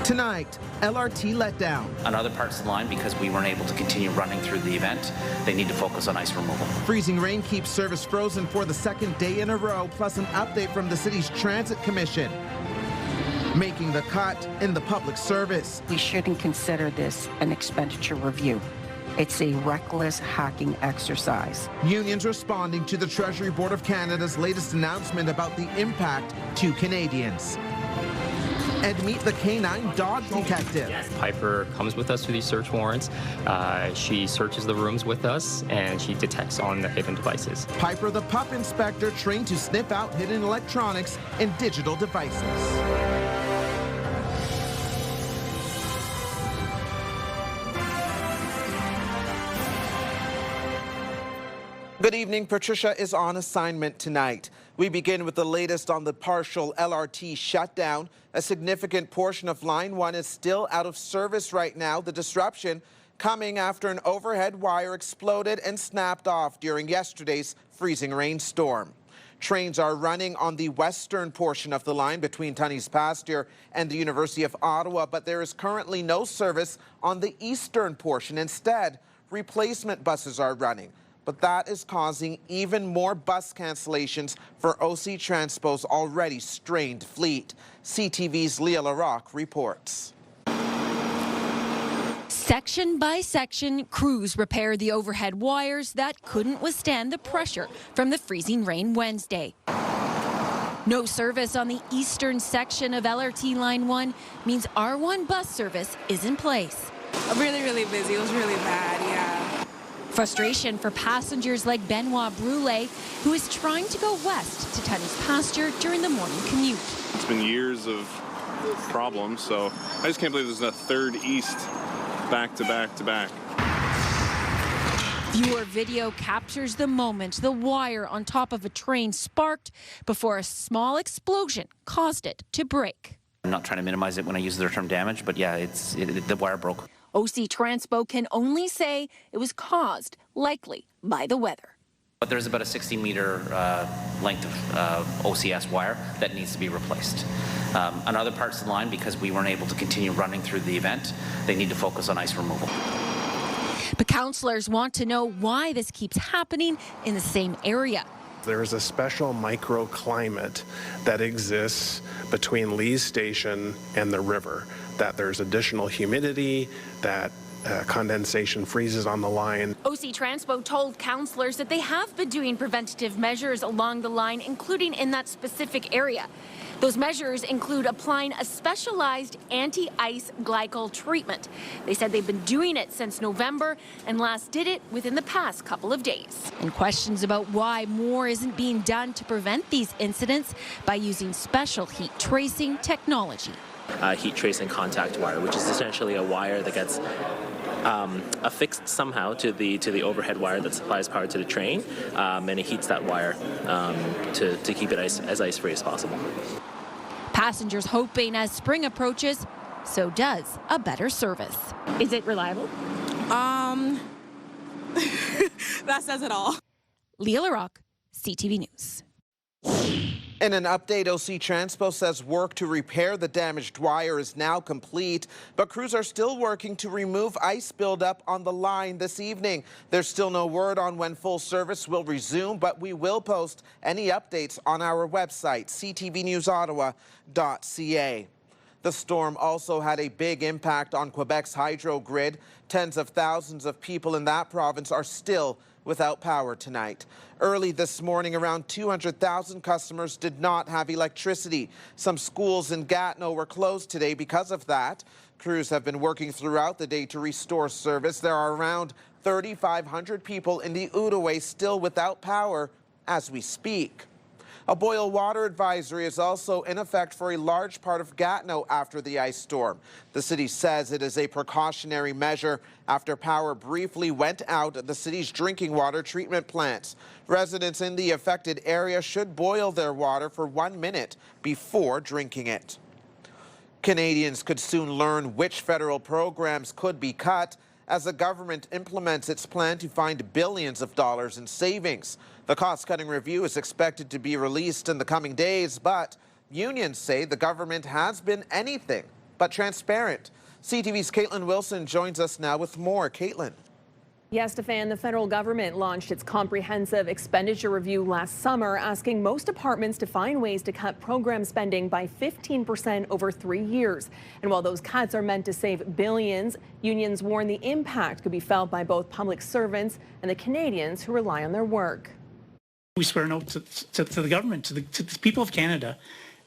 Tonight, LRT letdown. On other parts of the line, because we weren't able to continue running through the event, they need to focus on ice removal. Freezing rain keeps service frozen for the second day in a row, plus an update from the city's Transit Commission, making the cut in the public service. We shouldn't consider this an expenditure review. It's a reckless hacking exercise. Unions responding to the Treasury Board of Canada's latest announcement about the impact to Canadians. And meet the canine dog detective. Piper comes with us for these search warrants. She searches the rooms with us, and she detects on the hidden devices. Piper, the pup inspector, trained to sniff out hidden electronics and digital devices. Good evening. Patricia is on assignment tonight. We begin with the latest on the partial LRT shutdown. A significant portion of Line 1 is still out of service right now. The disruption coming after an overhead wire exploded and snapped off during yesterday's freezing rainstorm. Trains are running on the western portion of the line between Tunney's Pasture and the University of Ottawa, but there is currently no service on the eastern portion. Instead, replacement buses are running. But that is causing even more bus cancellations for OC Transpo's already strained fleet. CTV's Leah Larocque reports. Section by section, crews repaired the overhead wires that couldn't withstand the pressure from the freezing rain Wednesday. No service on the eastern section of LRT Line 1 means R1 bus service is in place. Really busy. It was really bad, yeah. Frustration for passengers like Benoit Brule, who is trying to go west to Tunney's Pasture during the morning commute. It's been years of problems, so I just can't believe there's a third east back to back to back. Viewer video captures the moment the wire on top of a train sparked before a small explosion caused it to break. I'm not trying to minimize it when I use the term damage, but yeah, the wire broke. OC Transpo can only say it was caused, likely, by the weather. But there's about a 60-meter length of OCS wire that needs to be replaced. On other parts of the line, because we weren't able to continue running through the event, they need to focus on ice removal. But councillors want to know why this keeps happening in the same area. There is a special microclimate that exists between Lee's Station and the river, that there's additional humidity, that condensation freezes on the line. OC Transpo told councillors that they have been doing preventative measures along the line, including in that specific area. Those measures include applying a specialized anti-ice glycol treatment. They said they've been doing it since November and last did it within the past couple of days. And questions about why more isn't being done to prevent these incidents by using special heat tracing technology. Heat tracing contact wire, which is essentially a wire that gets affixed somehow to the overhead wire that supplies power to the train, and it heats that wire to keep it as ice-free as possible. Passengers hoping as spring approaches, so does a better service. Is it reliable? That says it all. Leah Larocque, CTV News. In an update, OC Transpo says work to repair the damaged wire is now complete, but crews are still working to remove ice buildup on the line this evening. There's still no word on when full service will resume, but we will post any updates on our website, ctvnewsottawa.ca. The storm also had a big impact on Quebec's hydro grid. Tens of thousands of people in that province are still without power tonight. Early this morning, around 200,000 customers did not have electricity. Some schools in Gatineau were closed today because of that. Crews have been working throughout the day to restore service. There are around 3,500 people in the Outages still without power as we speak. A boil water advisory is also in effect for a large part of Gatineau after the ice storm. The city says it is a precautionary measure after power briefly went out at the city's drinking water treatment plants. Residents in the affected area should boil their water for 1 minute before drinking it. Canadians could soon learn which federal programs could be cut as the government implements its plan to find billions of dollars in savings. The cost-cutting review is expected to be released in the coming days, but unions say the government has been anything but transparent. CTV's Caitlin Wilson joins us now with more. Caitlin. Yes, Stefan, the federal government launched its comprehensive expenditure review last summer, asking most departments to find ways to cut program spending by 15% over 3 years. And while those cuts are meant to save billions, unions warn the impact could be felt by both public servants and the Canadians who rely on their work. We swear an oath to the government, to the people of Canada,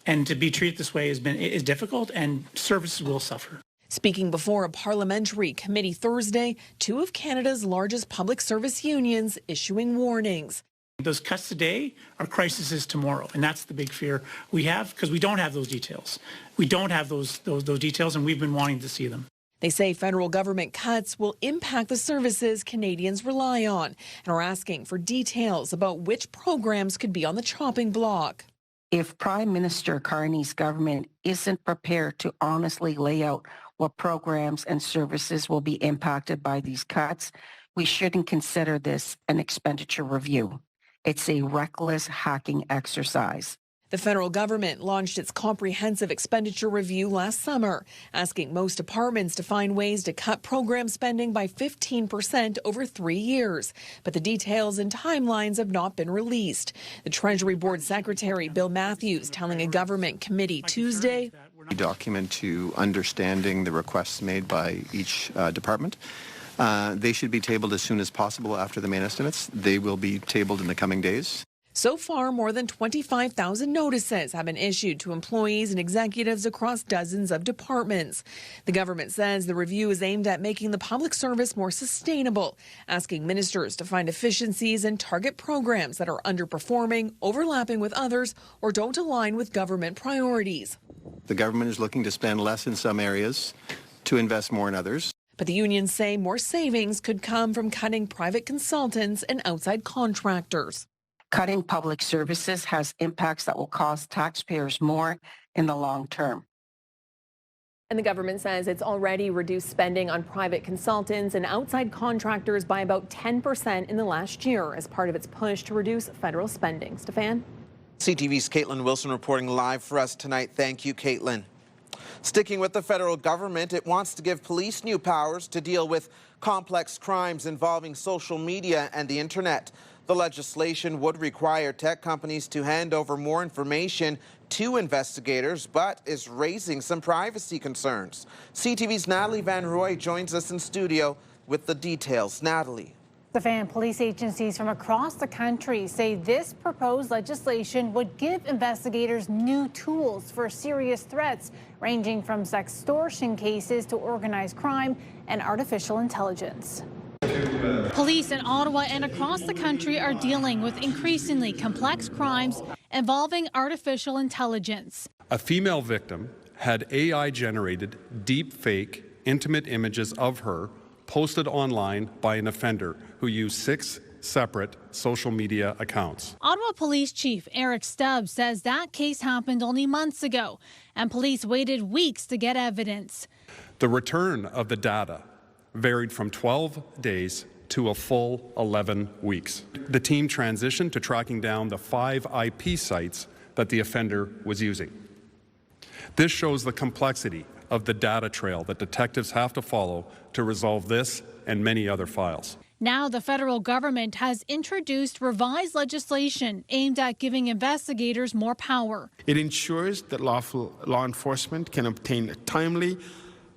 and to be treated this way is difficult, and services will suffer. Speaking before a parliamentary committee Thursday, two of Canada's largest public service unions issuing warnings. Those cuts today are crises tomorrow, and that's the big fear we have because we don't have those details. We don't have those details, and we've been wanting to see them. They say federal government cuts will impact the services Canadians rely on and are asking for details about which programs could be on the chopping block. If Prime Minister Carney's government isn't prepared to honestly lay out what programs and services will be impacted by these cuts, we shouldn't consider this an expenditure review. It's a reckless hacking exercise. The federal government launched its comprehensive expenditure review last summer, asking most departments to find ways to cut program spending by 15% over 3 years. But the details and timelines have not been released. The Treasury Board Secretary Bill Matthews telling a government committee Tuesday, document to understanding the requests made by each department. They should be tabled as soon as possible after the main estimates. They will be tabled in the coming days. So far, more than 25,000 notices have been issued to employees and executives across dozens of departments. The government says the review is aimed at making the public service more sustainable, asking ministers to find efficiencies and target programs that are underperforming, overlapping with others, or don't align with government priorities. The government is looking to spend less in some areas to invest more in others. But the unions say more savings could come from cutting private consultants and outside contractors. Cutting public services has impacts that will cost taxpayers more in the long term. And the government says it's already reduced spending on private consultants and outside contractors by about 10% in the last year as part of its push to reduce federal spending. Stefan? CTV's Caitlin Wilson reporting live for us tonight. Thank you, Caitlin. Sticking with the federal government, it wants to give police new powers to deal with complex crimes involving social media and the internet. The legislation would require tech companies to hand over more information to investigators, but is raising some privacy concerns. CTV's Natalie Van Roy joins us in studio with the details. Natalie. Stefan, police agencies from across the country say this proposed legislation would give investigators new tools for serious threats, ranging from sextortion cases to organized crime and artificial intelligence. Police in Ottawa and across the country are dealing with increasingly complex crimes involving artificial intelligence. A female victim had AI-generated deep-fake intimate images of her posted online by an offender who used 6 separate social media accounts. Ottawa Police Chief Eric Stubbs says that case happened only months ago, and police waited weeks to get evidence. The return of the data varied from 12 days to a full 11 weeks. The team transitioned to tracking down the 5 IP sites that the offender was using. This shows the complexity of the data trail that detectives have to follow to resolve this and many other files. Now the federal government has introduced revised legislation aimed at giving investigators more power. It ensures that law enforcement can obtain timely,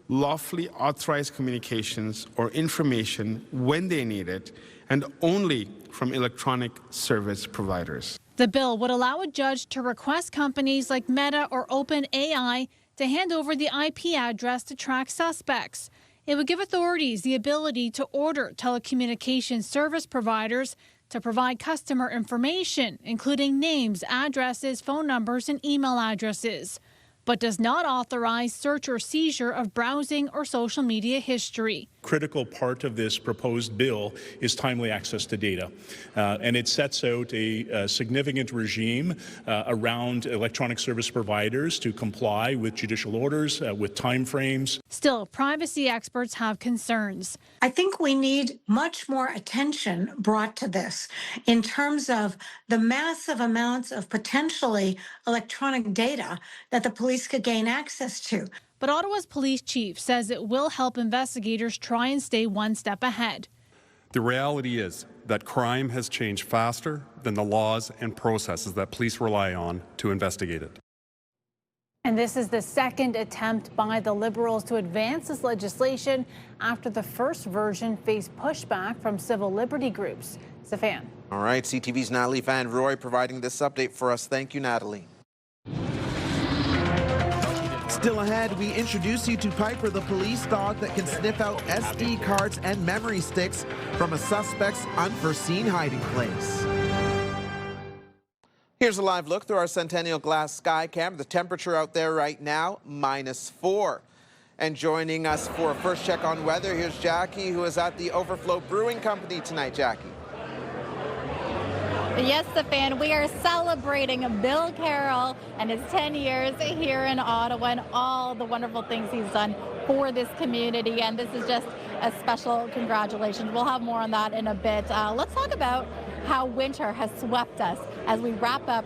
lawfully authorized communications or information when they need it, and only from electronic service providers. The bill would allow a judge to request companies like Meta or OpenAI to hand over the IP address to track suspects. It would give authorities the ability to order telecommunication service providers to provide customer information, including names, addresses, phone numbers, and email addresses, but does not authorize search or seizure of browsing or social media history. Critical part of this proposed bill is timely access to data, and it sets out a significant regime around electronic service providers to comply with judicial orders, with timeframes. Still, privacy experts have concerns. I think we need much more attention brought to this in terms of the massive amounts of potentially electronic data that the police could gain access to. but Ottawa's police chief says it will help investigators try and stay one step ahead. The reality is that crime has changed faster than the laws and processes that police rely on to investigate it. And this is the second attempt by the Liberals to advance this legislation after the first version faced pushback from civil liberty groups. Stefan. All right, CTV's Natalie Van Roy providing this update for us. Thank you, Natalie. Still ahead, we introduce you to Piper, the police dog that can sniff out SD cards and memory sticks from a suspect's unforeseen hiding place. Here's a live look through our Centennial Glass Sky Cam. The temperature out there right now, -4. And joining us for a first check on weather, here's Jackie, who is at the Overflow Brewing Company tonight. Jackie. Yes, Stefan, we are celebrating Bill Carroll and his 10 years here in Ottawa and all the wonderful things he's done for this community. And this is just a special congratulations. We'll have more on that in a bit. Let's talk about how winter has swept us as we wrap up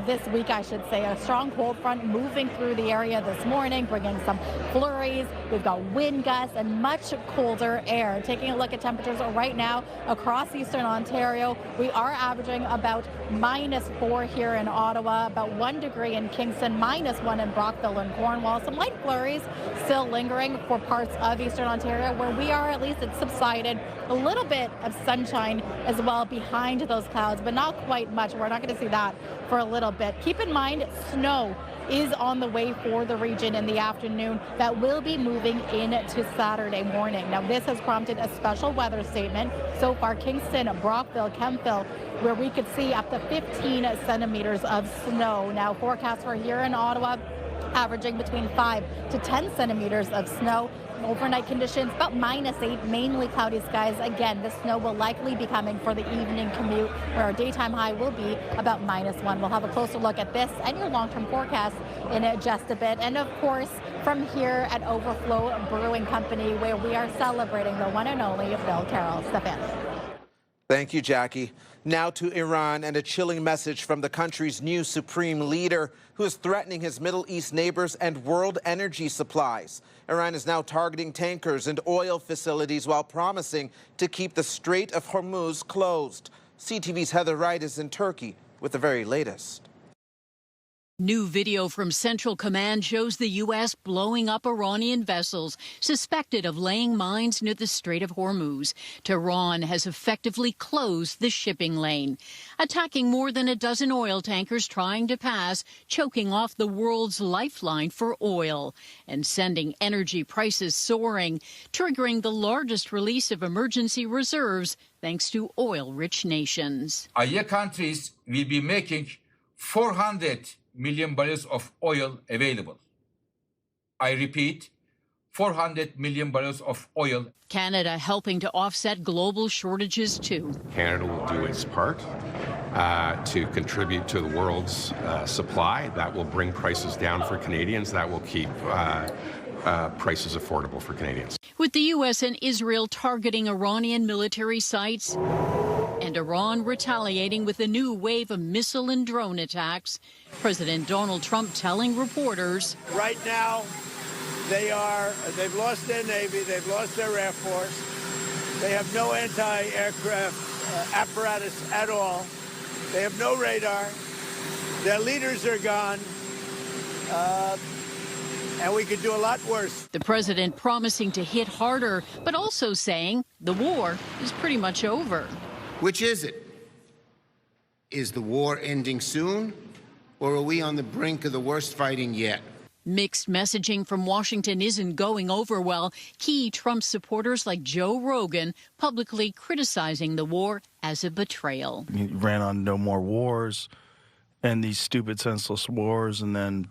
this week, I should say. A strong cold front moving through the area this morning, bringing some flurries. We've got wind gusts and much colder air. Taking a look at temperatures right now across eastern Ontario, we are averaging about -4 here in Ottawa, about 1 degree in Kingston, -1 in Brockville and Cornwall. Some light flurries still lingering for parts of eastern Ontario. Where we are, at least it's subsided. A little bit of sunshine as well behind those clouds, but not quite much. We're not going to see that for a little bit. Keep in mind, snow is on the way for the region in the afternoon that will be moving into Saturday morning. Now, this has prompted a special weather statement. So far, Kingston, Brockville, Kemptville, where we could see up to 15 centimeters of snow. Now, forecast for here in Ottawa, averaging between 5 to 10 centimeters of snow. Overnight conditions about -8, mainly cloudy skies. Again, the snow will likely be coming for the evening commute, where our daytime high will be about -1. We'll have a closer look at this and your long-term forecast in just a bit. And of course, from here at Overflow Brewing Company, where we are celebrating the one and only Bill Carroll. Stefan. Thank you, Jackie. Now to Iran and a chilling message from the country's new supreme leader, who is threatening his Middle East neighbors and world energy supplies. Iran is now targeting tankers and oil facilities while promising to keep the Strait of Hormuz closed. CTV's Heather Wright is in Turkey with the very latest. New video from Central Command shows the U.S. blowing up Iranian vessels suspected of laying mines near the Strait of Hormuz. Tehran has effectively closed the shipping lane, attacking more than a dozen oil tankers trying to pass, choking off the world's lifeline for oil, and sending energy prices soaring, triggering the largest release of emergency reserves thanks to oil-rich nations. Our countries will be making 400 million barrels of oil available. I repeat, 400 million barrels of oil. Canada helping to offset global shortages too. Canada will do its part to contribute to the world's supply. That will bring prices down for Canadians. That will keep prices affordable for Canadians. With the U.S. and Israel targeting Iranian military sites and Iran retaliating with a new wave of missile and drone attacks, President Donald Trump telling reporters, right now, they've lost their Navy, they've lost their Air Force, they have no anti-aircraft apparatus at all, they have no radar, their leaders are gone, and we could do a lot worse. The president promising to hit harder, but also saying the war is pretty much over. Which is it? Is the war ending soon, or are we on the brink of the worst fighting yet? Mixed messaging from Washington isn't going over well. Key Trump supporters like Joe Rogan publicly criticizing the war as a betrayal. He ran on no more wars and these stupid, senseless wars, and then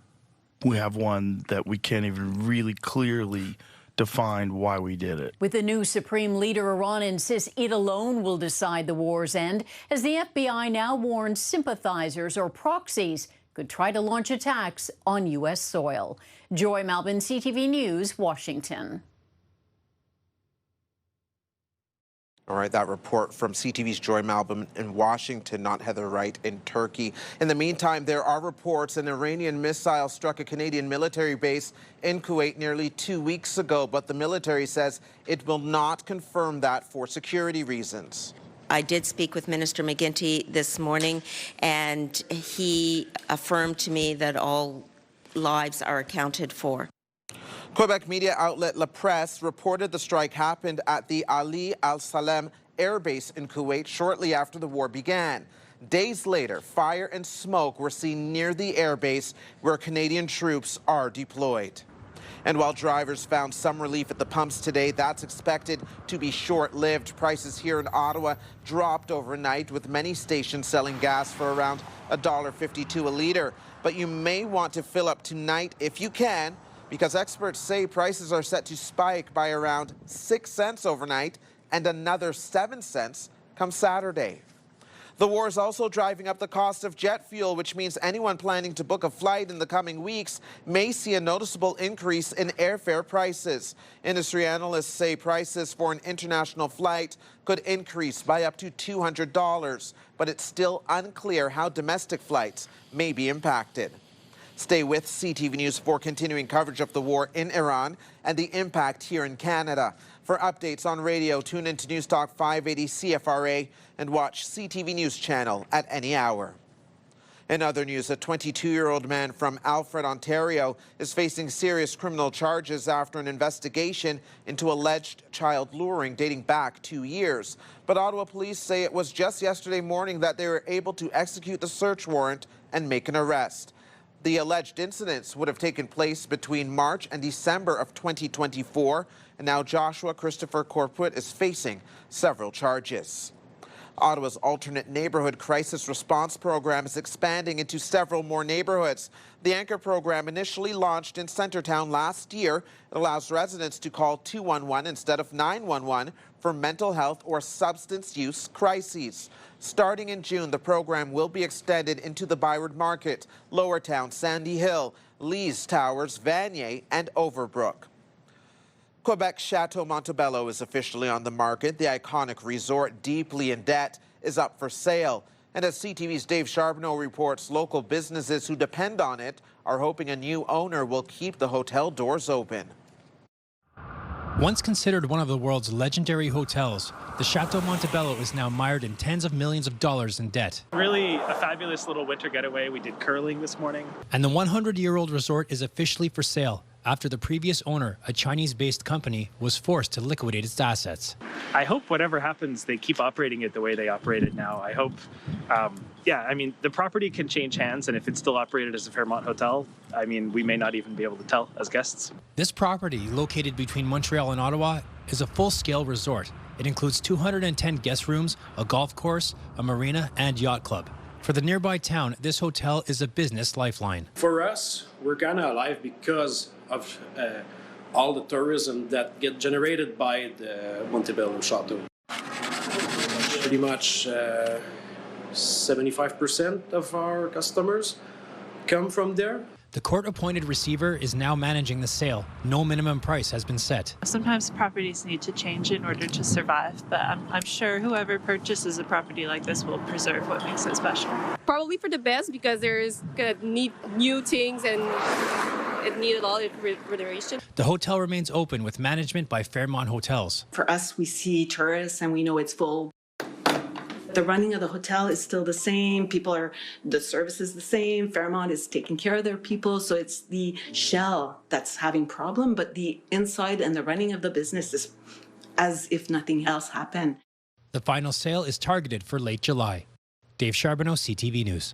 we have one that we can't even really clearly define why we did it. With the new supreme leader, Iran insists it alone will decide the war's end, as the FBI now warns sympathizers or proxies could try to launch attacks on U.S. soil. Joy Malbin, CTV News, Washington. All right, that report from CTV's Joy Malbim in Washington, not Heather Wright in Turkey. In the meantime, there are reports an Iranian missile struck a Canadian military base in Kuwait nearly 2 weeks ago, but the military says it will not confirm that for security reasons. I did speak with Minister McGuinty this morning, and he affirmed to me that all lives are accounted for. Quebec media outlet La Presse reported the strike happened at the Ali Al Salem air base in Kuwait shortly after the war began. Days later, fire and smoke were seen near the air base where Canadian troops are deployed. And while drivers found some relief at the pumps today, that's expected to be short-lived. Prices here in Ottawa dropped overnight, with many stations selling gas for around $1.52 a litre. But you may want to fill up tonight if you can, because experts say prices are set to spike by around 6 cents overnight and another 7 cents come Saturday. The war is also driving up the cost of jet fuel, which means anyone planning to book a flight in the coming weeks may see a noticeable increase in airfare prices. Industry analysts say prices for an international flight could increase by up to $200, but it's still unclear how domestic flights may be impacted. Stay with CTV News for continuing coverage of the war in Iran and the impact here in Canada. For updates on radio, tune into News Talk 580 CFRA and watch CTV News channel at any hour. In other news, a 22-year-old man from Alfred, Ontario is facing serious criminal charges after an investigation into alleged child luring dating back 2 years. But Ottawa police say it was just yesterday morning that they were able to execute the search warrant and make an arrest. The alleged incidents would have taken place between March and December of 2024, and now Joshua Christopher Corput is facing several charges. Ottawa's alternate neighborhood crisis response program is expanding into several more neighborhoods. The Anchor program initially launched in Centertown last year. It allows residents to call 211 instead of 911 for mental health or substance use crises. Starting in June, the program will be extended into the Byward Market, Lowertown, Sandy Hill, Lees Towers, Vanier, and Overbrook. Quebec's Chateau Montebello is officially on the market. The iconic resort, deeply in debt, is up for sale. And as CTV's Dave Charbonneau reports, local businesses who depend on it are hoping a new owner will keep the hotel doors open. Once considered one of the world's legendary hotels, the Chateau Montebello is now mired in tens of millions of dollars in debt. Really a fabulous little winter getaway. We did curling this morning. And the 100-year-old resort is officially for sale after the previous owner, a Chinese-based company, was forced to liquidate its assets. I hope whatever happens, they keep operating it the way they operate it now. I hope, the property can change hands, and if it's still operated as a Fairmont hotel, we may not even be able to tell as guests. This property, located between Montreal and Ottawa, is a full-scale resort. It includes 210 guest rooms, a golf course, a marina, and yacht club. For the nearby town, this hotel is a business lifeline. For us, we're kind of alive because of all the tourism that get generated by the Montebello Chateau. Pretty much 75% of our customers come from there. The court-appointed receiver is now managing the sale. No minimum price has been set. Sometimes properties need to change in order to survive, but I'm sure whoever purchases a property like this will preserve what makes it special. Probably for the best, because there's gonna need new things and it needed all the renovation. The hotel remains open with management by Fairmont Hotels. For us, we see tourists and we know it's full. The running of the hotel is still the same. The service is the same. Fairmont is taking care of their people. So it's the shell that's having problem, but the inside and the running of the business is as if nothing else happened. The final sale is targeted for late July. Dave Charbonneau, CTV News.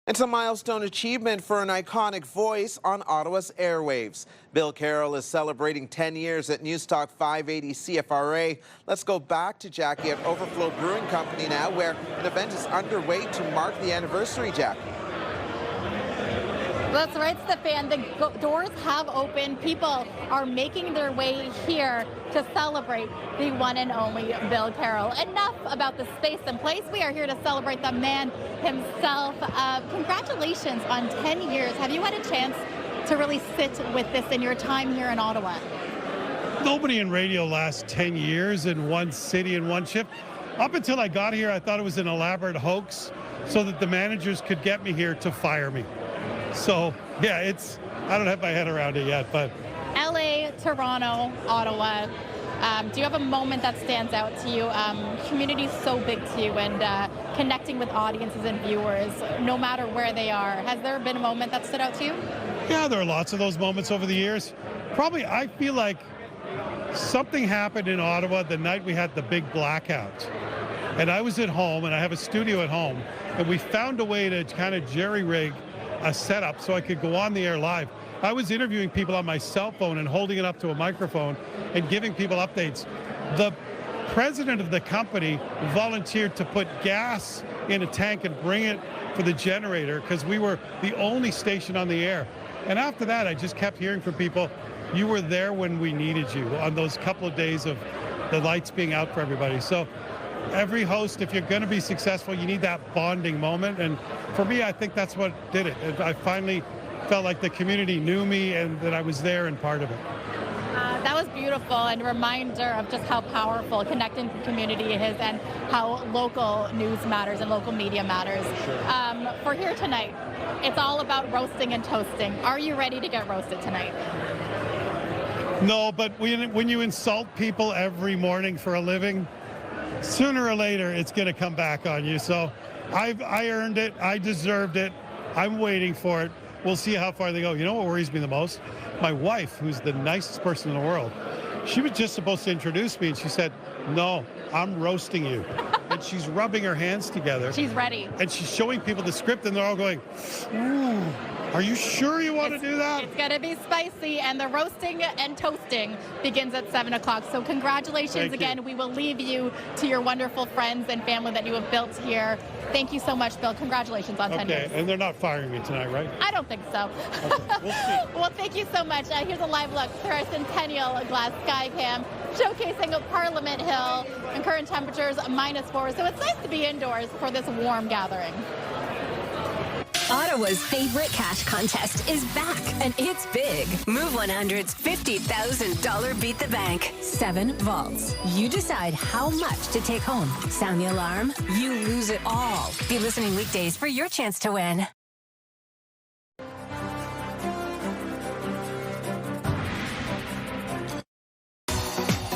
It's a milestone achievement for an iconic voice on Ottawa's airwaves. Bill Carroll is celebrating 10 years at News Talk 580 CFRA. Let's go back to Jackie at Overflow Brewing Company now, where an event is underway to mark the anniversary, Jackie. That's right, Stefan. The doors have opened. People are making their way here to celebrate the one and only Bill Carroll. Enough about the space and place. We are here to celebrate the man himself. Congratulations on 10 years. Have you had a chance to really sit with this in your time here in Ottawa? Nobody in radio lasts 10 years in one city in one shift. Up until I got here, I thought it was an elaborate hoax so that the managers could get me here to fire me. So, yeah, I don't have my head around it yet, but. LA, Toronto, Ottawa. Do you have a moment that stands out to you? Community is so big to you, and connecting with audiences and viewers, no matter where they are. Has there been a moment that stood out to you? Yeah, there are lots of those moments over the years. Probably, I feel like something happened in Ottawa the night we had the big blackout. And I was at home, and I have a studio at home, and we found a way to kind of jerry-rig a setup so I could go on the air live. I was interviewing people on my cell phone and holding it up to a microphone and giving people updates. The president of the company volunteered to put gas in a tank and bring it for the generator because we were the only station on the air. And after that, I just kept hearing from people, you were there when we needed you on those couple of days of the lights being out for everybody. So every host, if you're going to be successful, you need that bonding moment. And for me, I think that's what did it. I finally felt like the community knew me and that I was there and part of it. That was beautiful, and a reminder of just how powerful connecting to the community is and how local news matters and local media matters. Sure. For here tonight, it's all about roasting and toasting. Are you ready to get roasted tonight? No, but when you insult people every morning for a living, sooner or later it's going to come back on you. So I earned it. I deserved it. I'm waiting for it. We'll see how far they go. You know what worries me the most? My wife, who's the nicest person in the world, she was just supposed to introduce me, and she said, no, I'm roasting you. And she's rubbing her hands together. She's ready. And she's showing people the script, and they're all going, ooh, are you sure you want to do that? It's going to be spicy, and the roasting and toasting begins at 7 o'clock. So congratulations again. We will leave you to your wonderful friends and family that you have built here. Thank you so much, Bill. Congratulations on 10 years. Okay, and they're not firing me tonight, right? I don't think so. Okay, we'll see. Well, thank you so much. Here's a live look through our Centennial Glass Sky Cam showcasing Parliament Hill and current temperatures -4. So it's nice to be indoors for this warm gathering. Ottawa's favorite cash contest is back, and it's big. Move 100's $50,000 Beat the Bank. 7 vaults. You decide how much to take home. Sound the alarm? You lose it all. Be listening weekdays for your chance to win.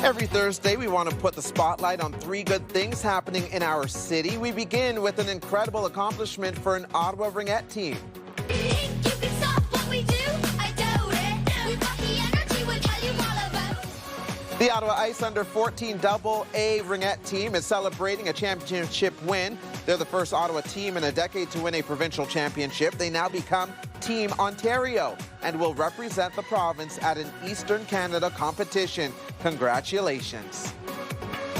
Every Thursday, we want to put the spotlight on 3 good things happening in our city. We begin with an incredible accomplishment for an Ottawa Ringette team. The Ottawa Ice Under 14 AA Ringette team is celebrating a championship win. They're the first Ottawa team in a decade to win a provincial championship. They now become Team Ontario and will represent the province at an Eastern Canada competition. Congratulations.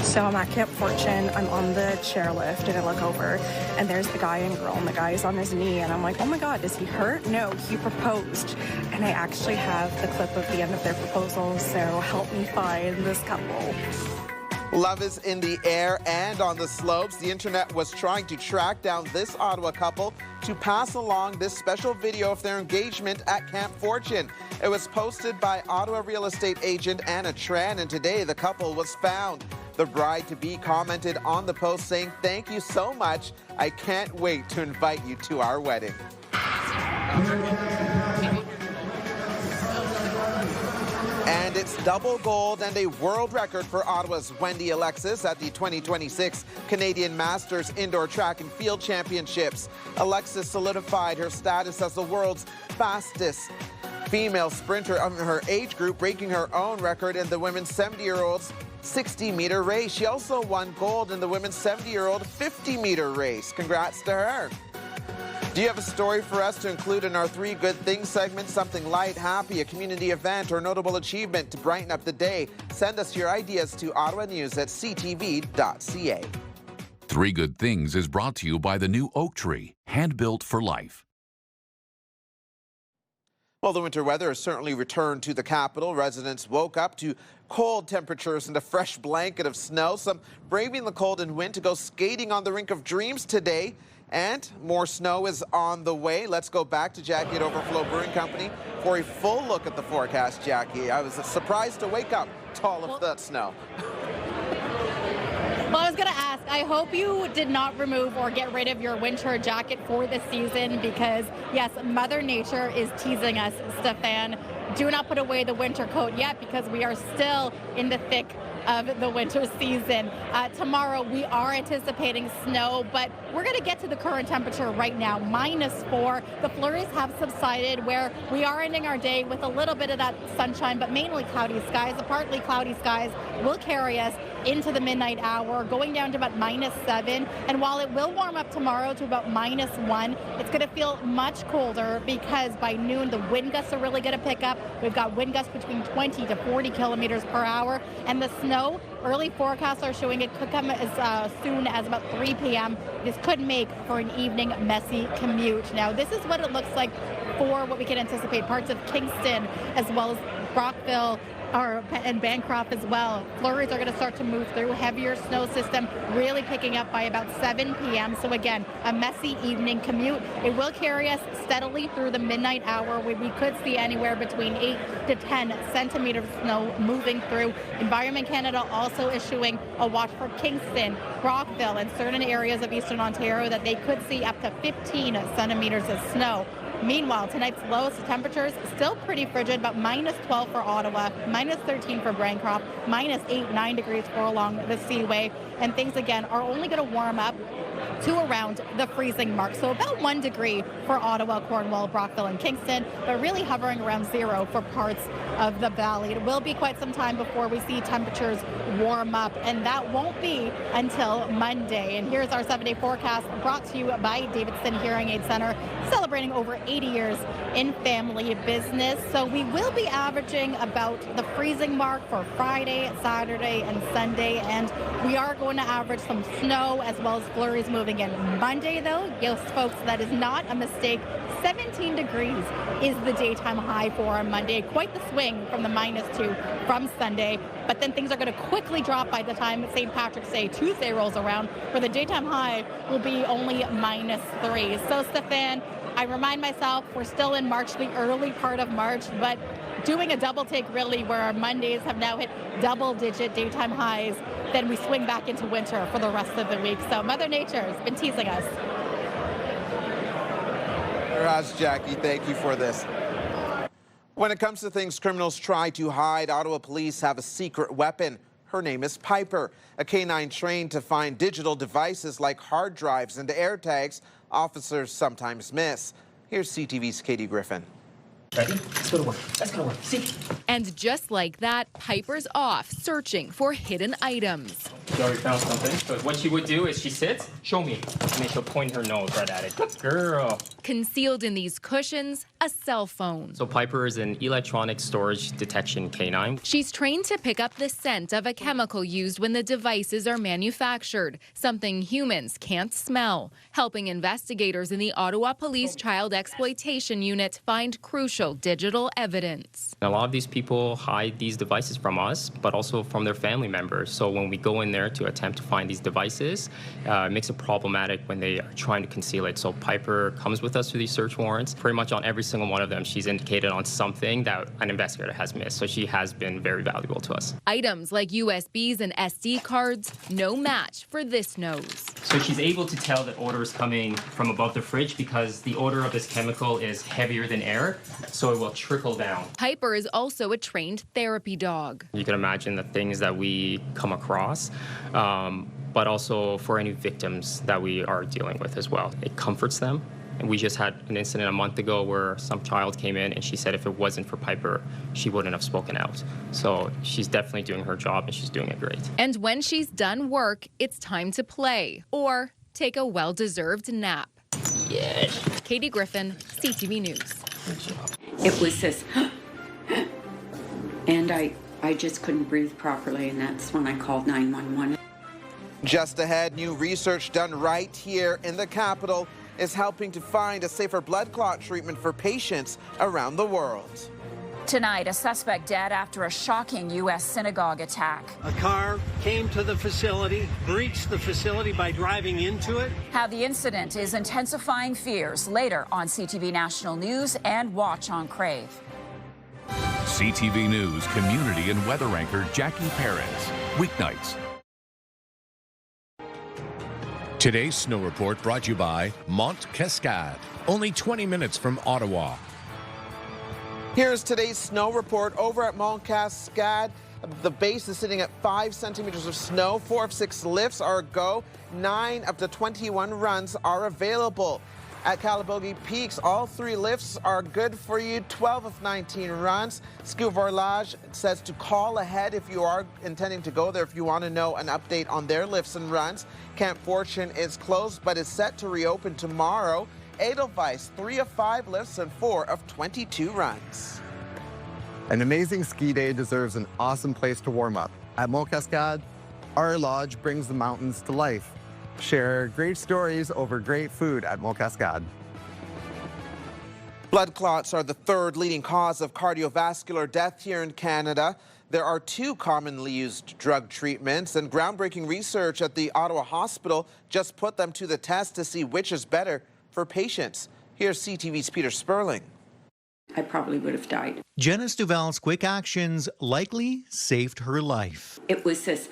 So I'm at Camp Fortune, I'm on the chairlift, and I look over, and there's the guy and girl, and the guy is on his knee, and I'm like, oh my God, is he hurt? No, he proposed. And I actually have the clip of the end of their proposal, so help me find this couple. Love is in the air and on the slopes. The internet was trying to track down this Ottawa couple to pass along this special video of their engagement at Camp Fortune. It was posted by Ottawa real estate agent Anna Tran, and today the couple was found. The bride-to-be commented on the post saying, "Thank you so much. I can't wait to invite you to our wedding." And it's double gold and a world record for Ottawa's Wendy Alexis at the 2026 Canadian Masters Indoor Track and Field Championships. Alexis solidified her status as the world's fastest female sprinter of her age group, breaking her own record in the women's 70-year-olds 60-meter race. She also won gold in the women's 70-year-old 50-meter race. Congrats to her. Do you have a story for us to include in our 3 good things segment? Something light, happy, a community event, or notable achievement to brighten up the day? Send us your ideas to ottawanews@ctv.ca. 3 Good Things is brought to you by the new oak tree, hand-built for life. Well, the winter weather has certainly returned to the capital. Residents woke up to cold temperatures and a fresh blanket of snow. Some braving the cold and wind to go skating on the Rink of Dreams today. And more snow is on the way. Let's go back to Jackie at Overflow Brewing Company for a full look at the forecast, Jackie. I was surprised to wake up to all of that snow. Well, I was going to ask, I hope you did not remove or get rid of your winter jacket for this season because, yes, Mother Nature is teasing us, Stefan. Do not put away the winter coat yet because we are still in the thick of the winter season. Tomorrow we are anticipating snow, but we're going to get to the current temperature right now, -4. The flurries have subsided where we are ending our day with a little bit of that sunshine, but mainly cloudy skies. The partly cloudy skies will carry us into the midnight hour, going down to about -7. And while it will warm up tomorrow to about -1, it's going to feel much colder because by noon the wind gusts are really going to pick up. We've got wind gusts between 20 to 40 kilometers per hour, and the snow, early forecasts are showing it could come as soon as about 3 p.m. This could make for an evening messy commute. Now, this is what it looks like for what we can anticipate parts of Kingston as well as Brockville and Bancroft as well. Flurries are going to start to move through. Heavier snow system really picking up by about 7 p.m. So again, a messy evening commute. It will carry us steadily through the midnight hour where we could see anywhere between 8 to 10 centimeters of snow moving through. Environment Canada also issuing a watch for Kingston, Brockville, and certain areas of eastern Ontario that they could see up to 15 centimeters of snow. Meanwhile, tonight's lowest temperatures still pretty frigid, but -12 for Ottawa, -13 for Bancroft, -8, 9 degrees for along the Seaway. And things, again, are only going to warm up to around the freezing mark. So about 1 degree for Ottawa, Cornwall, Brockville, and Kingston, but really hovering around 0 for parts of the valley. It will be quite some time before we see temperatures warm up, and that won't be until Monday. And here's our 7-day forecast brought to you by Davidson Hearing Aid Center, celebrating over 80 years in family business. So we will be averaging about the freezing mark for Friday, Saturday, and Sunday, and we are going to average some snow as well as flurries moving in. Monday, though, yes, folks, that is not a mistake. 17 degrees is the daytime high for on Monday. Quite the swing from the -2 from Sunday, but then things are going to quickly drop by the time St. Patrick's Day Tuesday rolls around, where the daytime high will be only -3. So, Stefan, I remind myself we're still in March, the early part of March, but doing a double take really where our Mondays have now hit double-digit daytime highs, then we swing back into winter for the rest of the week. So Mother Nature has been teasing us. Jackie, thank you for this. When it comes to things criminals try to hide, Ottawa police have a secret weapon. Her name is Piper, a canine trained to find digital devices like hard drives and air tags officers sometimes miss. Here's CTV's Katie Griffin. Ready? Let's go to work. Let's go to work. See? And just like that, Piper's off searching for hidden items. She already found something. So what she would do is she sits, show me, and then she'll point her nose right at it. Good girl. Concealed in these cushions, a cell phone. So Piper is an electronic storage detection canine. She's trained to pick up the scent of a chemical used when the devices are manufactured, something humans can't smell, helping investigators in the Ottawa Police Child Exploitation Unit find crucial digital evidence. A lot of these people hide these devices from us, but also from their family members. So when we go in there to attempt to find these devices, it makes it problematic when they are trying to conceal it. So Piper comes with us for these search warrants. Pretty much on every single one of them, she's indicated on something that an investigator has missed. So she has been very valuable to us. Items like USBs and SD cards, no match for this nose. So she's able to tell that odor is coming from above the fridge because the odor of this chemical is heavier than air, so it will trickle down. Piper is also a trained therapy dog. You can imagine the things that we come across, but also for any victims that we are dealing with as well. It comforts them. And we just had an incident a month ago where some child came in and she said if it wasn't for Piper, she wouldn't have spoken out. So she's definitely doing her job and she's doing it great. And when she's done work, it's time to play or take a well-deserved nap. Yeah. Katie Griffin, CTV News. It was this, and I just couldn't breathe properly, and that's when I called 911. Just ahead, new research done right here in the capital is helping to find a safer blood clot treatment for patients around the world. Tonight, a suspect dead after a shocking U.S. synagogue attack. A car came to the facility, breached the facility by driving into it. How the incident is intensifying fears later on CTV National News and watch on Crave. CTV News community and weather anchor Jackie Perez. Weeknights. Today's snow report brought to you by Mont Cascade, only 20 minutes from Ottawa. Here's today's snow report over at Mont Cascade. The base is sitting at 5 centimeters of snow. 4 of 6 lifts are a go. 9 of the 21 runs are available. At Calabogie Peaks, all 3 lifts are good for you. 12 of 19 runs. Ski Vorlage says to call ahead if you are intending to go there, if you want to know an update on their lifts and runs. Camp Fortune is closed but is set to reopen tomorrow. Edelweiss, 3 of 5 lifts and 4 of 22 runs. An amazing ski day deserves an awesome place to warm up. At Mont Cascade, our lodge brings the mountains to life. Share great stories over great food at Mont Cascade. Blood clots are the 3rd leading cause of cardiovascular death here in Canada. There are 2 commonly used drug treatments, and groundbreaking research at the Ottawa Hospital just put them to the test to see which is better for patients. Here's CTV's Peter Sperling. I probably would have died. Janice Duval's quick actions likely saved her life. It was this,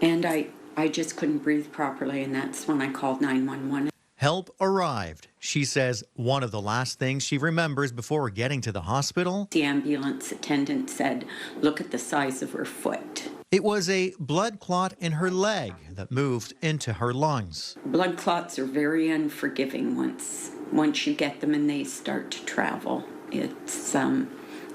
and I just couldn't breathe properly, and that's when I called 911. Help arrived. She says one of the last things she remembers before getting to the hospital. The ambulance attendant said, "Look at the size of her foot." It was a blood clot in her leg that moved into her lungs. Blood clots are very unforgiving once you get them and they start to travel. It's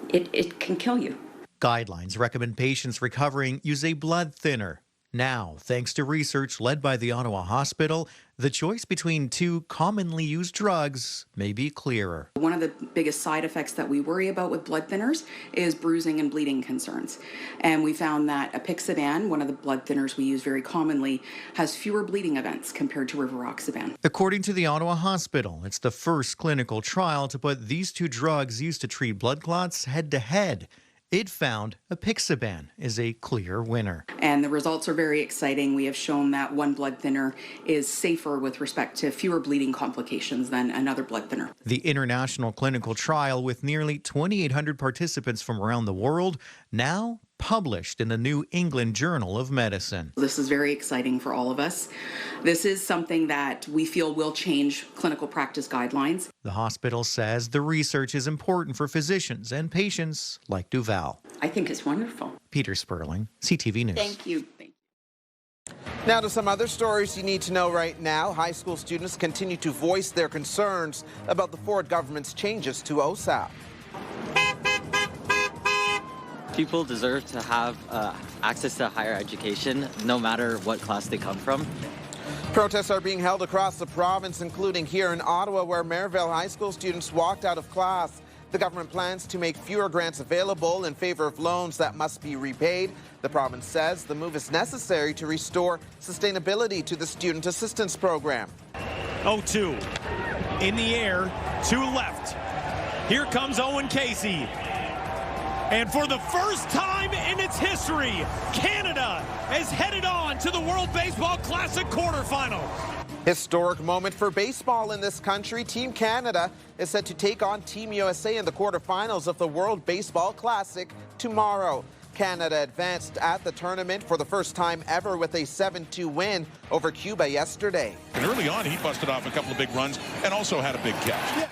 it can kill you. Guidelines recommend patients recovering use a blood thinner. Now, thanks to research led by the Ottawa Hospital, the choice between 2 commonly used drugs may be clearer. One of the biggest side effects that we worry about with blood thinners is bruising and bleeding concerns. And we found that apixaban, one of the blood thinners we use very commonly, has fewer bleeding events compared to rivaroxaban. According to the Ottawa Hospital, it's the first clinical trial to put these 2 drugs used to treat blood clots head-to-head. It found apixaban is a clear winner. And the results are very exciting. We have shown that one blood thinner is safer with respect to fewer bleeding complications than another blood thinner. The international clinical trial with nearly 2,800 participants from around the world now published in the New England Journal of Medicine. This is very exciting for all of us. This is something that we feel will change clinical practice guidelines. The hospital says the research is important for physicians and patients like Duval. I think it's wonderful. Peter Sperling, CTV News. Thank you. Now to some other stories you need to know right now. High school students continue to voice their concerns about the Ford government's changes to OSAP. People deserve to have access to higher education, no matter what class they come from. Protests are being held across the province, including here in Ottawa, where Merivale High School students walked out of class. The government plans to make fewer grants available in favor of loans that must be repaid. The province says the move is necessary to restore sustainability to the student assistance program. 0-2 in the air, 2 left. Here comes Owen Casey. And for the first time in its history, Canada is headed on to the World Baseball Classic quarterfinals. Historic moment for baseball in this country. Team Canada is set to take on Team USA in the quarterfinals of the World Baseball Classic tomorrow. Canada advanced at the tournament for the first time ever with a 7-2 win over Cuba yesterday. And early on, he busted off a couple of big runs and also had a big catch.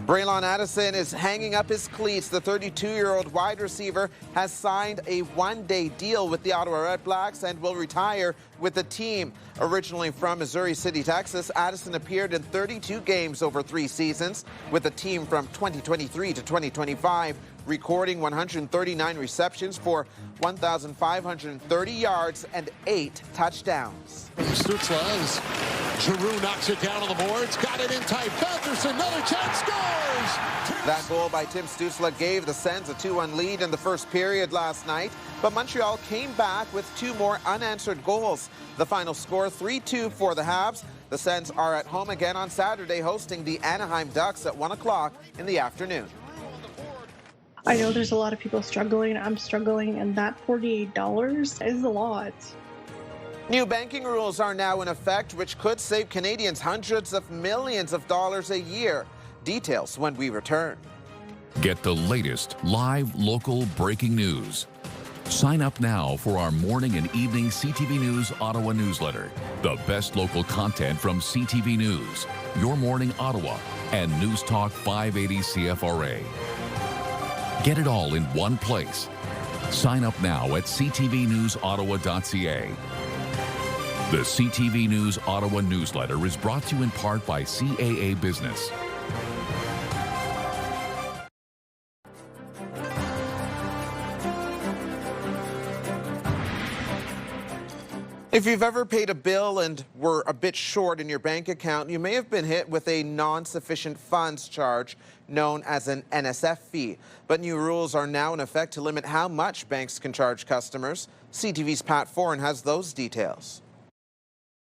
Braylon Addison is hanging up his cleats. The 32-year-old wide receiver has signed a 1-day deal with the Ottawa Redblacks and will retire with the team. Originally from Missouri City, Texas, Addison appeared in 32 games over 3 seasons with the team from 2023 to 2025, recording 139 receptions for 1,530 yards and 8 touchdowns. Stutzla as Giroux knocks it down on the boards, got it in tight. Featherston, another chance, scores! That goal by Tim Stutzla gave the Sens a 2-1 lead in the first period last night, but Montreal came back with 2 more unanswered goals. The final score 3-2 for the Habs. The Sens are at home again on Saturday, hosting the Anaheim Ducks at 1 o'clock in the afternoon. I know there's a lot of people struggling. I'm struggling, and that $48 is a lot. New banking rules are now in effect, which could save Canadians hundreds of millions of dollars a year. Details when we return. Get the latest live local breaking news. Sign up now for our morning and evening CTV News Ottawa newsletter. The best local content from CTV News, Your Morning Ottawa, and News Talk 580 CFRA. Get it all in one place. Sign up now at ctvnewsottawa.ca. The CTV News Ottawa newsletter is brought to you in part by CAA Business. If you've ever paid a bill and were a bit short in your bank account, you may have been hit with a non-sufficient funds charge known as an NSF fee. But new rules are now in effect to limit how much banks can charge customers. CTV's Pat Foran has those details.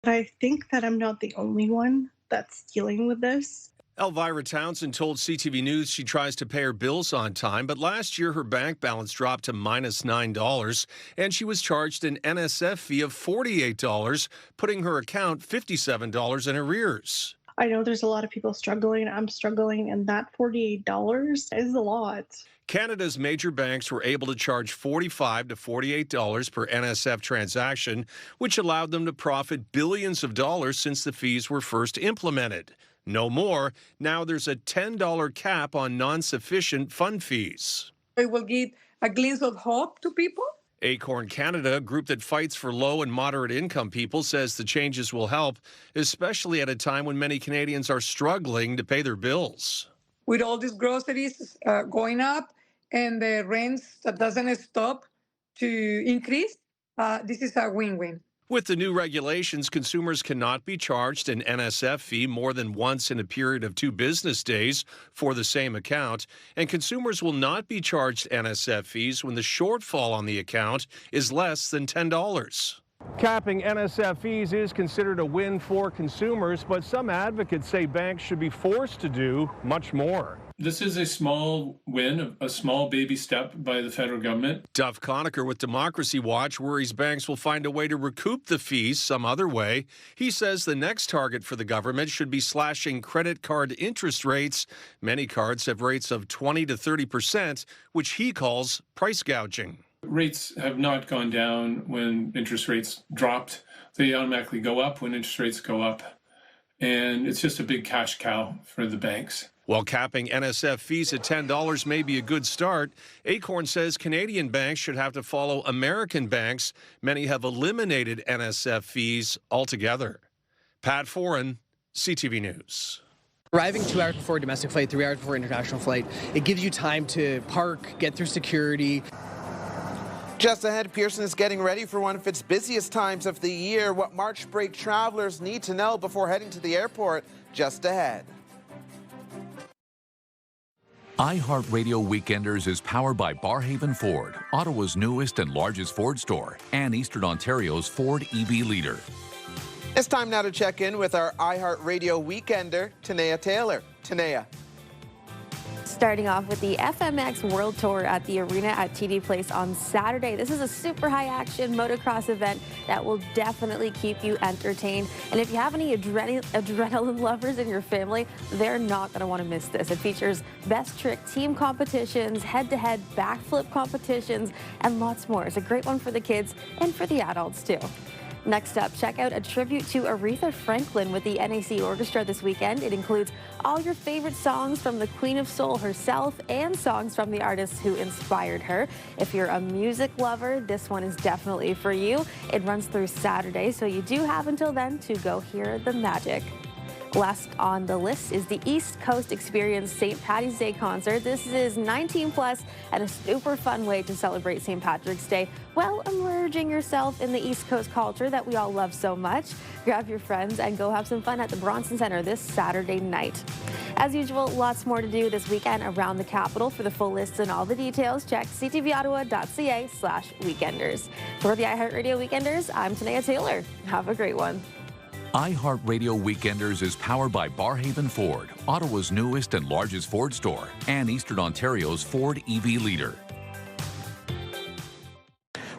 I think that I'm not the only one that's dealing with this. Elvira Townsend told CTV News she tries to pay her bills on time, but last year her bank balance dropped to minus $9, and she was charged an NSF fee of $48, putting her account $57 in arrears. I know there's a lot of people struggling. I'm struggling, and that $48 is a lot. Canada's major banks were able to charge $45 to $48 per NSF transaction, which allowed them to profit billions of dollars since the fees were first implemented. No more. Now there's a $10 cap on non-sufficient fund fees. It will give a glimpse of hope to people. Acorn Canada, a group that fights for low and moderate income people, says the changes will help, especially at a time when many Canadians are struggling to pay their bills. With all these groceries going up and the rents that doesn't stop to increase, this is a win-win. With the new regulations, consumers cannot be charged an NSF fee more than once in a period of 2 business days for the same account, and consumers will not be charged NSF fees when the shortfall on the account is less than $10. Capping NSF fees is considered a win for consumers, but some advocates say banks should be forced to do much more. This is a small win, a small baby step by the federal government. Duff Conacher with Democracy Watch worries banks will find a way to recoup the fees some other way. He says the next target for the government should be slashing credit card interest rates. Many cards have rates of 20 to 30%, which he calls price gouging. Rates have not gone down when interest rates dropped. They automatically go up when interest rates go up. And it's just a big cash cow for the banks. While capping NSF fees at $10 may be a good start, Acorn says Canadian banks should have to follow American banks. Many have eliminated NSF fees altogether. Pat Foran, CTV News. Arriving 2 hours before a domestic flight, 3 hours before an international flight, it gives you time to park, get through security. Just ahead, Pearson is getting ready for one of its busiest times of the year. What March break travelers need to know before heading to the airport, just ahead. iHeartRadio Weekenders is powered by Barhaven Ford, Ottawa's newest and largest Ford store, and Eastern Ontario's Ford EV leader. It's time now to check in with our iHeartRadio Weekender, Tanea Taylor. Tanea. Starting off with the FMX World Tour at the arena at TD Place on Saturday. This is a super high action motocross event that will definitely keep you entertained. And if you have any adrenaline lovers in your family, they're not going to want to miss this. It features best trick team competitions, head-to-head backflip competitions, and lots more. It's a great one for the kids and for the adults too. Next up, check out a tribute to Aretha Franklin with the NAC Orchestra this weekend. It includes all your favorite songs from the Queen of Soul herself and songs from the artists who inspired her. If you're a music lover, this one is definitely for you. It runs through Saturday, so you do have until then to go hear the magic. Last on the list is the East Coast Experience St. Paddy's Day concert. This is 19 plus and a super fun way to celebrate St. Patrick's Day while immersing yourself in the East Coast culture that we all love so much. Grab your friends and go have some fun at the Bronson Centre this Saturday night. As usual, lots more to do this weekend around the capital. For the full list and all the details, check ctvottawa.ca/weekenders. For the iHeartRadio Weekenders, I'm Tanea Taylor. Have a great one. iHeartRadio Weekenders is powered by Barhaven Ford, Ottawa's newest and largest Ford store, and Eastern Ontario's Ford EV leader.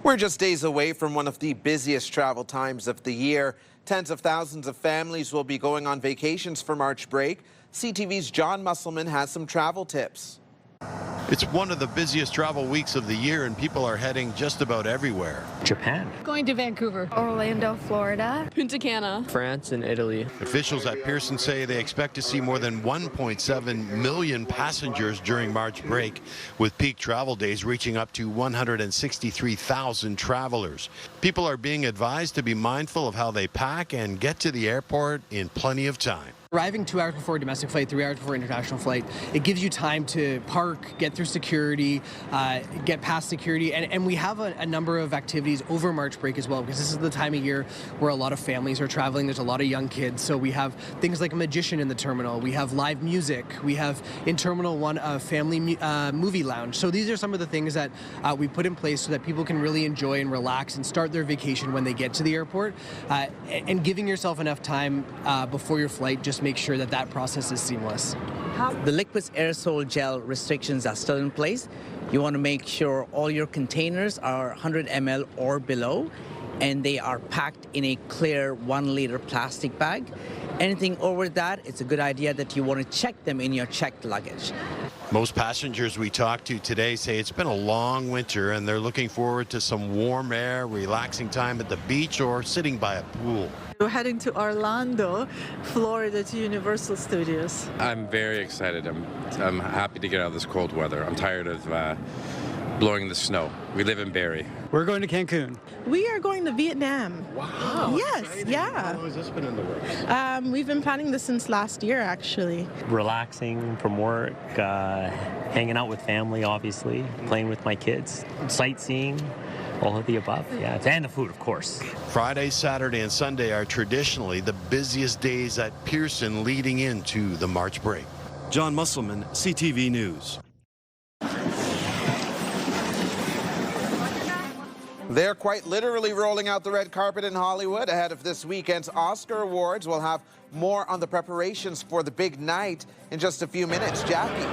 We're just days away from one of the busiest travel times of the year. Tens of thousands of families will be going on vacations for March break. CTV's John Musselman has some travel tips. It's one of the busiest travel weeks of the year, and people are heading just about everywhere. Japan. Going to Vancouver. Orlando, Florida. Punta Cana. France and Italy. Officials at Pearson say they expect to see more than 1.7 million passengers during March break, with peak travel days reaching up to 163,000 travelers. People are being advised to be mindful of how they pack and get to the airport in plenty of time. Arriving 2 hours before a domestic flight, 3 hours before international flight, it gives you time to park, get through security, get past security, and we have a number of activities over March break as well, because this is the time of year where a lot of families are traveling. There's a lot of young kids, so we have things like a magician in the terminal, we have live music, we have in Terminal 1 a family movie lounge. So these are some of the things that we put in place so that people can really enjoy and relax and start their vacation when they get to the airport, and giving yourself enough time before your flight, just make sure that that process is seamless. The liquids aerosol gel restrictions are still in place. You want to make sure all your containers are 100 ml or below, and they are packed in a clear 1 liter plastic bag. Anything over that, it's a good idea that you want to check them in your checked luggage. Most passengers we talked to today say it's been a long winter, and they're looking forward to some warm air, relaxing time at the beach, or sitting by a pool. We're heading to Orlando, Florida, to Universal Studios. I'm very excited. I'm happy to get out of this cold weather. I'm tired of blowing the snow. We live in Barrie. We're going to Cancun. We are going to Vietnam. Wow. Yes, exciting. yeah. How long has this been in the works? We've been planning this since last year, actually. Relaxing from work, hanging out with family, obviously, playing with my kids, sightseeing. All of the above, yeah. And the food, of course. Friday, Saturday, and Sunday are traditionally the busiest days at Pearson leading into the March break. John Musselman, CTV News. They're quite literally rolling out the red carpet in Hollywood ahead of this weekend's Oscar Awards. We'll have more on the preparations for the big night in just a few minutes. Jackie.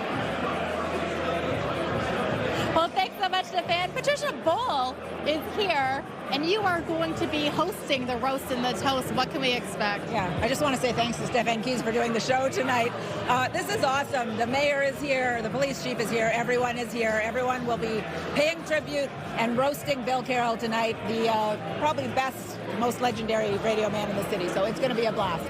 Well, thanks so much, Stefan. Patricia Bull is here, and you are going to be hosting the roast and the toast. What can we expect? Yeah, I just want to say thanks to Stefan Keys for doing the show tonight. This is awesome. The mayor is here, the police chief is here, everyone is here. Everyone will be paying tribute and roasting Bill Carroll tonight, the probably best, most legendary radio man in the city. So it's going to be a blast.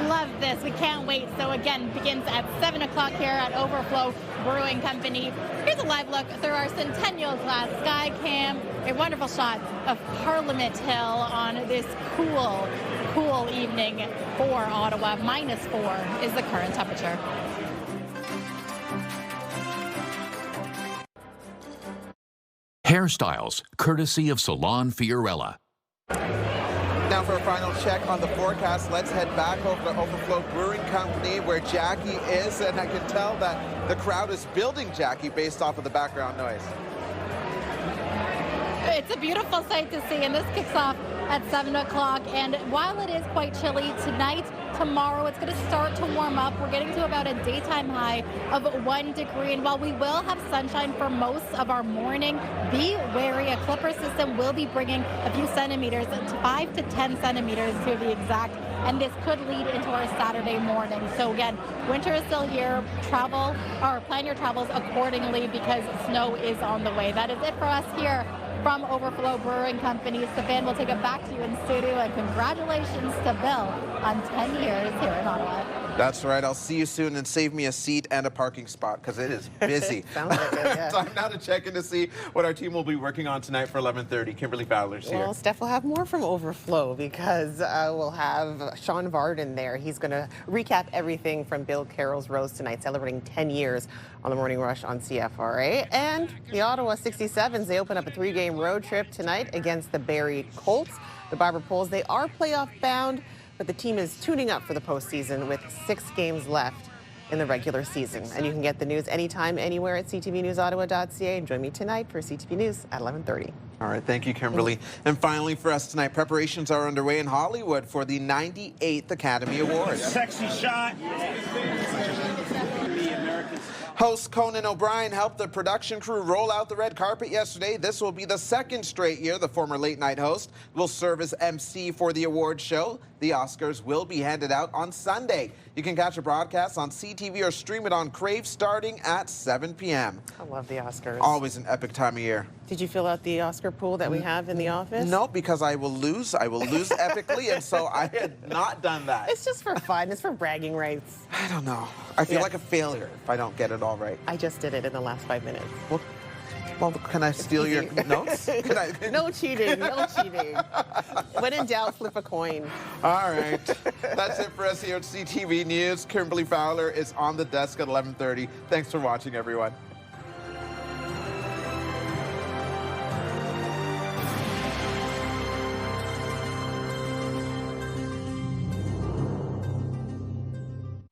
Love this. We can't wait. So again, begins at 7 o'clock here at Overflow Brewing Company. Here's a live look through our Centennial Glass Sky Cam. A wonderful shot of Parliament Hill on this cool evening for Ottawa. -4 is the current temperature. Hairstyles, courtesy of Salon Fiorella. Now for a final check on the forecast, let's head back over to Overflow Brewing Company where Jackie is, and I can tell that the crowd is building, Jackie, based off of the background noise. It's a beautiful sight to see, and this kicks off at 7 o'clock. And while it is quite chilly tonight, tomorrow it's going to start to warm up. We're getting to about a daytime high of 1 degree. And while we will have sunshine for most of our morning, be wary. A clipper system will be bringing a few centimeters, 5 to 10 centimeters to be exact. And this could lead into our Saturday morning. So again, winter is still here. Travel or plan your travels accordingly because snow is on the way. That is it for us here from Overflow Brewing Company. Stefan will take it back to you in studio, and congratulations to Bill on 10 years here in Ottawa. That's right. I'll see you soon, and save me a seat and a parking spot because it is busy. Sounds like it, yeah. Time now to check in to see what our team will be working on tonight for 11:30. Kimberly Fowler's here. Well, Steph will have more from Overflow because we'll have Sean Varden there. He's going to recap everything from Bill Carroll's roast tonight, celebrating 10 years on the Morning Rush on CFRA. And the Ottawa 67s, they open up a 3-game road trip tonight against the Barrie Colts. The Barber Poles, they are playoff bound, but the team is tuning up for the postseason with 6 games left. in the regular season. And you can get the news anytime, anywhere at ctvnewsottawa.ca. And join me tonight for CTV News at 11:30. All right, thank you, Kimberly. And finally for us tonight, preparations are underway in Hollywood for the 98th Academy Awards. Sexy shot. Host Conan O'Brien helped the production crew roll out the red carpet yesterday. This will be the second straight year the former late-night host will serve as MC for the award show. The Oscars will be handed out on Sunday. You can catch a broadcast on CTV or stream it on Crave starting at 7 p.m. I love the Oscars. Always an epic time of year. Did you fill out the Oscar pool that we have in the office? No, because I will lose. I will lose epically, and so I had not done that. It's just for fun. It's for bragging rights. I don't know. I feel like a failure if I don't get it all right. I just did it in the last 5 minutes. Well, can I steal your notes? No cheating. No cheating. When in doubt, flip a coin. All right. That's it for us here at CTV News. Kimberly Fowler is on the desk at 11:30. Thanks for watching, everyone.